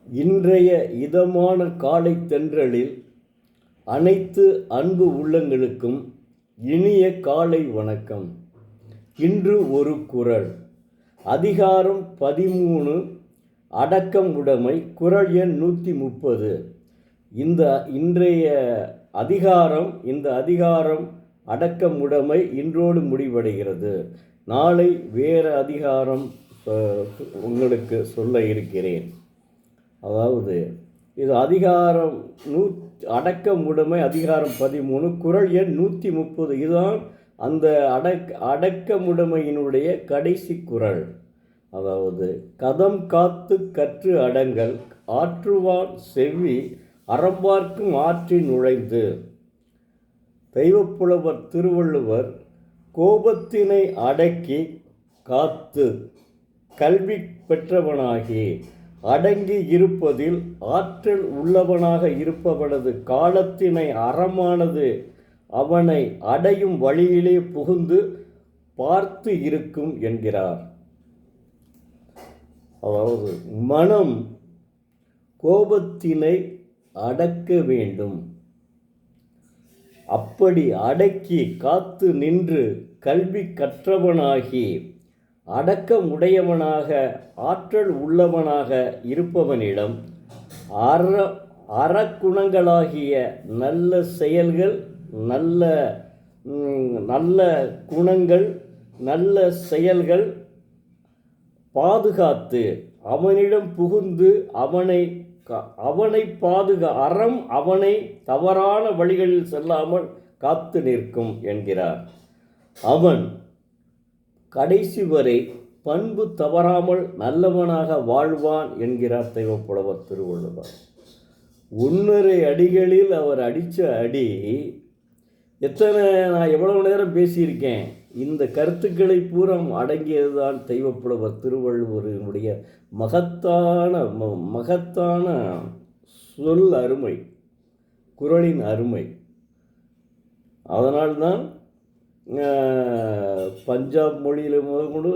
இன்றைய இதமான காலை தென்றலில் அனைத்து அன்பு உள்ளங்களுக்கும் இனிய காலை வணக்கம். இன்று ஒரு குறள். அதிகாரம் 13, அடக்கம் உடைமை. குறள் எண் 130. இன்றைய அதிகாரம் அடக்கம் உடைமை இன்றோடு முடிவடைகிறது. நாளை வேறு அதிகாரம் உங்களுக்கு சொல்ல இருக்கிறேன். அதாவது இது அதிகாரம் அடக்கம் உடைமை அதிகாரம் 13, குறள் எண் 130. இதுதான் அந்த அடக்கமுடைமையினுடைய கடைசி குறள். அதாவது கதம் காத்து கற்று அடங்கல் ஆற்றுவான் செவ்வி அறம்பார்க்கும் ஆற்றில் நுழைந்து. தெய்வப்புலவர் திருவள்ளுவர் கோபத்தினை அடக்கி காத்து கல்வி பெற்றவனாகி அடங்கி இருப்பதில் ஆற்றல் உள்ளவனாக இருப்பவனது காலத்தினை அறமானது அவனை அடையும் வழியிலே புகுந்து பார்த்து இருக்கும் என்கிறார். அதாவது மனம் கோபத்தினை அடக்க வேண்டும். அப்படி அடக்கி காத்து நின்று கல்வி கற்றவனாகி அடக்கம் உடையவனாக ஆற்றல் உள்ளவனாக இருப்பவனிடம் அறக்குணங்களாகிய நல்ல செயல்கள், நல்ல குணங்கள், நல்ல செயல்கள் பாதுகாத்து அவனிடம் புகுந்து அவனை அறம் அவனை தவறான வழிகளில் செல்லாமல் காத்து நிற்கும் என்கிறார். அவன் கடைசி வரை பண்பு தவறாமல் நல்லவனாக வாழ்வான் என்கிறார் தெய்வப்புலவர் திருவள்ளுவர். 1.5 அடிகளில் அவர் அடித்த அடி நான் எவ்வளவு நேரம் பேசியிருக்கேன். இந்த கருத்துக்களை பூரம் அடங்கியதுதான் தெய்வப்புலவர் திருவள்ளுவரினுடைய மகத்தான சொல் அருமை, குறளின் அருமை. அதனால்தான் பஞ்சாப் மொழியில் முதற்கொண்டு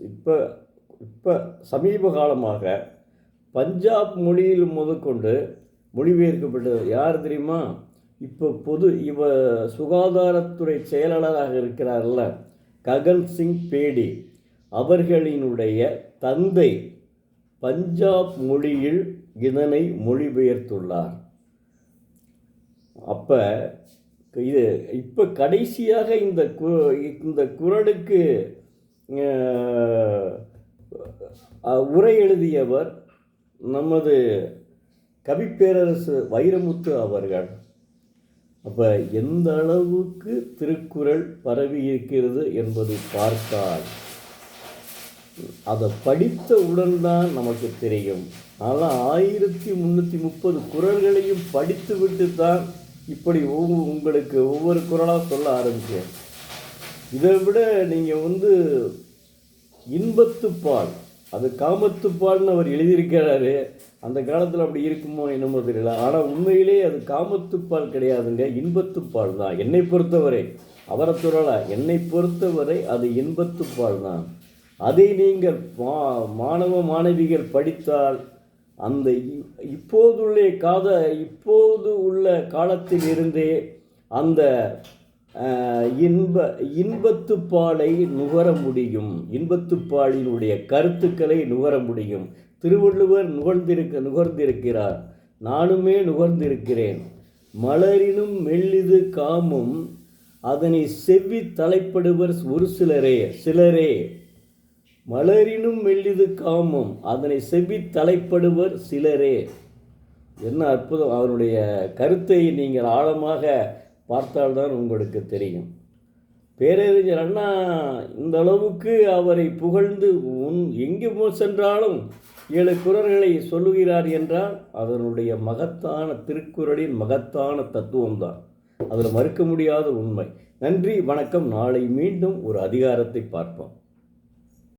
இப்போ சமீப காலமாக பஞ்சாப் மொழியில் முதற்கொண்டு மொழிபெயர்க்கப்பட்டது யார் தெரியுமா? இப்போ சுகாதாரத்துறை செயலாளராக இருக்கிறார்ல ககன் சிங் பேடி அவர்களினுடைய தந்தை பஞ்சாப் மொழியில் இதனை மொழிபெயர்த்துள்ளார். இப்போ கடைசியாக இந்த குறளுக்கு உரை எழுதியவர் நமது கவிப்பேரரசு வைரமுத்து அவர்கள். அப்போ எந்த அளவுக்கு திருக்குறள் பரவி இருக்கிறது என்பதை பார்த்தால் அதை படித்தவுடன் தான் நமக்கு தெரியும். ஆனால் 1330 குறள்களையும் படித்துவிட்டு தான் இப்படி உங்களுக்கு ஒவ்வொரு குறளாக சொல்ல ஆரம்பிச்சேன். இதை விட நீங்கள் இன்பத்துப்பால், அது காமத்துப்பால்னு அவர் எழுதியிருக்கிறாரு. அந்த காலத்தில் அப்படி இருக்குமோ என்னமோ தெரியல. ஆனால் உண்மையிலே அது காமத்துப்பால் கிடையாதுங்க, இன்பத்துப்பால் தான். என்னை பொறுத்தவரை, அவரை சொல்லலாம், என்னை பொறுத்தவரை அது இன்பத்துப்பால் தான். அதை நீங்கள் மாணவ மாணவிகள் படித்தால் அந்த இப்போது உள்ள காலத்தில் இருந்தே அந்த இன்பத்துப்பாலை நுகர முடியும், இன்பத்துப்பாலினுடைய கருத்துக்களை நுகர முடியும். திருவள்ளுவர் நுகர்ந்திருக்கிறார், நானுமே நுகர்ந்திருக்கிறேன். மலரினும் மெல்லிது காமும் அதனை செவ்வி தலைப்படுவர் ஒரு சிலரே. மலரினும் மெல்லிது காமம் அதனை செவ்வி தலைப்படுவர் சிலரே. என்ன அற்புதம்! அவருடைய கருத்தை நீங்கள் ஆழமாக பார்த்தால்தான் உங்களுக்கு தெரியும். பேரறிஞர் அண்ணா இந்த அளவுக்கு அவரை புகழ்ந்து எங்கே சென்றாலும் 7 குறள்களை சொல்லுகிறார் என்றால் அதனுடைய திருக்குறளின் மகத்தான தத்துவம்தான். அதில் மறுக்க முடியாத உண்மை. நன்றி, வணக்கம். நாளை மீண்டும் ஒரு அதிகாரத்தை பார்ப்போம்.